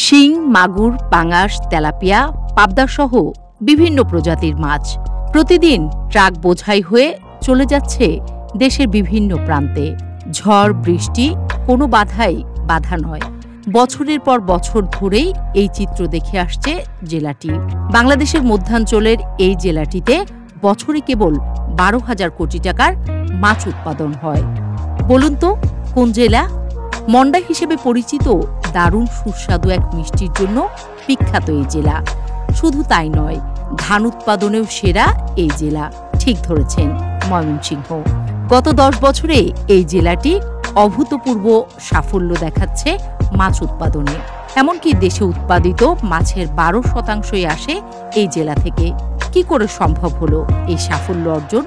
শিং, মাগুর, পাঙাশ, তেলাপিয়া, পাবদা সহ বিভিন্ন প্রজাতির মাছ প্রতিদিন ট্রাক বোঝাই হয়ে চলে যাচ্ছে দেশের বিভিন্ন প্রান্তে। ঝড় বৃষ্টি কোনো বাধা নয়। বছরের পর বছর ধরেই এই চিত্র দেখে আসছে জেলাটি। বাংলাদেশের মধ্যাঞ্চলের এই জেলাটিতে বছরে কেবল 12,000 কোটি টাকার মাছ উৎপাদন হয়। বলুন তো কোন জেলা? মন্ডা হিসেবে পরিচিত দারুণ সুস্বাদু এক মিষ্টির জন্য বিখ্যাত এই জেলা। শুধু তাই নয়, ধান উৎপাদনেও সেরা এই জেলা। ঠিক ধরেছেন, ময়মনসিংহ। গত 10 বছরে এই জেলাটি অভূতপূর্ব সাফল্য দেখাচ্ছে মাছ উৎপাদনে। এমনকি দেশে উৎপাদিত মাছের 12% আসে এই জেলা থেকে। কি করে সম্ভব হলো এই সাফল্য অর্জন?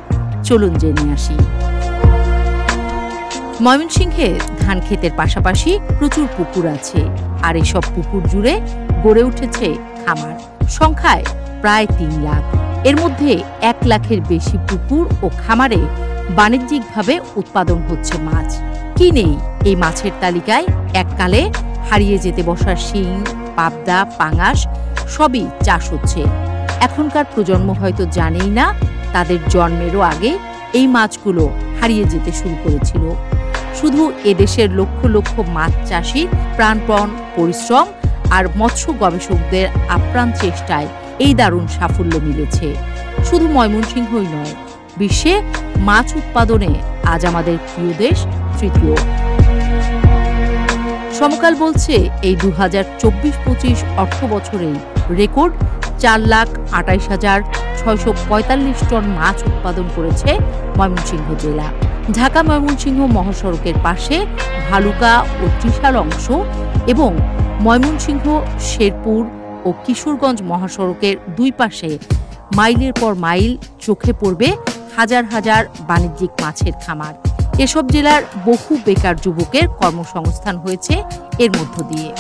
চলুন জেনে আসি। ময়মনসিংহে ধান ক্ষেতের পাশাপাশি প্রচুর পুকুর আছে, আর এসব পুকুর জুড়ে গড়ে উঠেছে খামার। সংখ্যায় প্রায় 3 লাখ। এর মধ্যে 1 লাখের বেশি পুকুর ও খামারে বাণিজ্যিকভাবে উৎপাদন হচ্ছে মাছ। কি নেই এই মাছের তালিকায়? এককালে হারিয়ে যেতে বসা শিং, পাবদা, পাঙাশ সবই চাষ হচ্ছে। এখনকার প্রজন্ম হয়তো জানেই না, তাদের জন্মেরও আগে এই মাছগুলো হারিয়ে যেতে শুরু করেছিল। শুধু এদেশের লক্ষ লক্ষ মাছ চাষির প্রাণপণ পরিশ্রম আর মৎস্য গবেষকদের আপ্রাণ চেষ্টায় এই দারুণ সাফল্য মিলেছে। শুধু ময়মনসিংহই নয়, বিশ্বে মাছ উৎপাদনে আজ আমাদের প্রিয় দেশ তৃতীয়। সমকাল বলছে এই 2024-25 অর্থ বছরে রেকর্ড 4,28,645 টন মাছ উৎপাদন করেছে ময়মনসিংহ জেলা। ঢাকা ময়মনসিংহ মহাসড়কের পাশে ভালুকা ও ত্রিশাল অংশ এবং ময়মনসিংহ, শেরপুর ও কিশোরগঞ্জ মহাসড়কের দুই পাশে মাইলের পর মাইল চোখে পড়বে হাজার হাজার বাণিজ্যিক মাছের খামার। এসব জেলার বহু বেকার যুবকের কর্মসংস্থান হয়েছে এর মধ্য দিয়ে।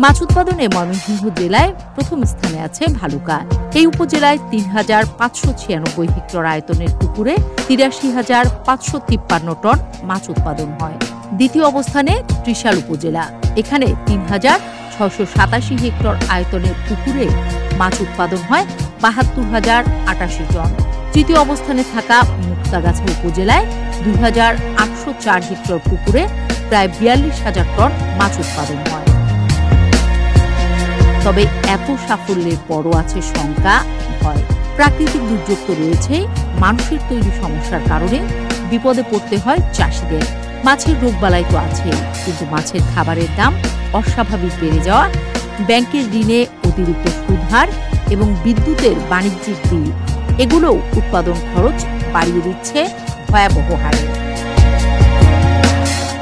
মাছ উৎপাদনে ময়মনসিংহ জেলায় প্রথম স্থানে আছে ভালুকা। এই উপজেলায় 3,596 হেক্টর আয়তনের পুকুরে 83,553 টন মাছ উৎপাদন হয়। দ্বিতীয় অবস্থানে ত্রিশাল উপজেলা। এখানে 3,687 হেক্টর আয়তনের পুকুরে মাছ উৎপাদন হয় 72,088 টন। তৃতীয় অবস্থানে থাকা মুক্তাগাছা উপজেলায় 2,804 হেক্টর পুকুরে প্রায় 42,000 টন মাছ উৎপাদন হয়। তবে এত সাফল্যের পরও আছে শঙ্কা, ভয়। প্রাকৃতিক দুর্যোগ তো রয়েছে, মানুষের তৈরি সমস্যার কারণে বিপদে পড়তে হয় চাষিদের। মাছের রোগবালাই তো আছে, কিন্তু মাছের খাবারের দাম অস্বাভাবিক বেড়ে যাওয়া, ব্যাংকের ঋণে অতিরিক্ত সুদহার এবং বিদ্যুতের বাণিজ্যিক বিল, এগুলোও উৎপাদন খরচ বাড়িয়ে দিচ্ছে ভয়াবহ হারে।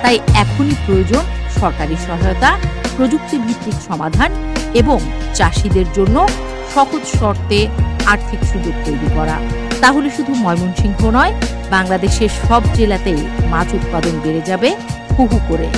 তাই এখনই প্রয়োজন সরকারি সহায়তা, প্রযুক্তিভিত্তিক সমাধান এবং চাষিদের জন্য সহজ শর্তে আর্থিক সুযোগ তৈরি করা। তাহলে শুধু ময়মনসিংহ নয়, বাংলাদেশের সব জেলাতেই মাছ উৎপাদন বেড়ে যাবে হু হু করে।